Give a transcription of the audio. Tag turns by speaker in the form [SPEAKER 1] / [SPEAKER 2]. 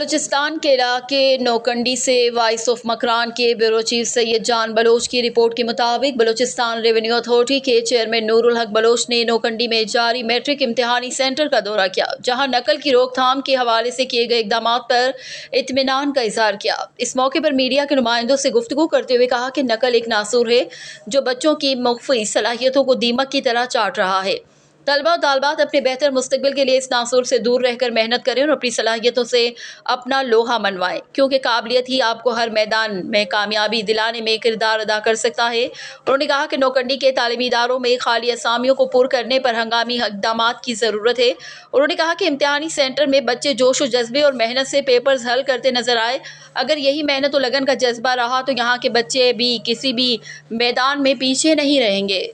[SPEAKER 1] بلوچستان کے علاقے نوکنڈی سے وائس آف مکران کے بیورو چیف سید جان بلوچ کی رپورٹ کے مطابق بلوچستان ریونیو اتھارٹی کے چیئرمین نور الحق بلوچ نے نوکنڈی میں جاری میٹرک امتحانی سینٹر کا دورہ کیا، جہاں نقل کی روک تھام کے حوالے سے کیے گئے اقدامات پر اطمینان کا اظہار کیا۔ اس موقع پر میڈیا کے نمائندوں سے گفتگو کرتے ہوئے کہا کہ نقل ایک ناسور ہے جو بچوں کی مخفی صلاحیتوں کو دیمک کی طرح چاٹ رہا ہے۔ طلبہ و طالبات اپنے بہتر مستقبل کے لیے اس ناسور سے دور رہ کر محنت کریں اور اپنی صلاحیتوں سے اپنا لوہا منوائیں، کیونکہ قابلیت ہی آپ کو ہر میدان میں کامیابی دلانے میں کردار ادا کر سکتا ہے۔ انہوں نے کہا کہ نوکنڈی کے تعلیمی اداروں میں خالی اسامیوں کو پر کرنے پر ہنگامی اقدامات کی ضرورت ہے۔ انہوں نے کہا کہ امتحانی سینٹر میں بچے جوش و جذبے اور محنت سے پیپرز حل کرتے نظر آئے۔ اگر یہی محنت و لگن کا جذبہ رہا تو یہاں کے بچے بھی کسی بھی میدان میں پیچھے نہیں رہیں گے۔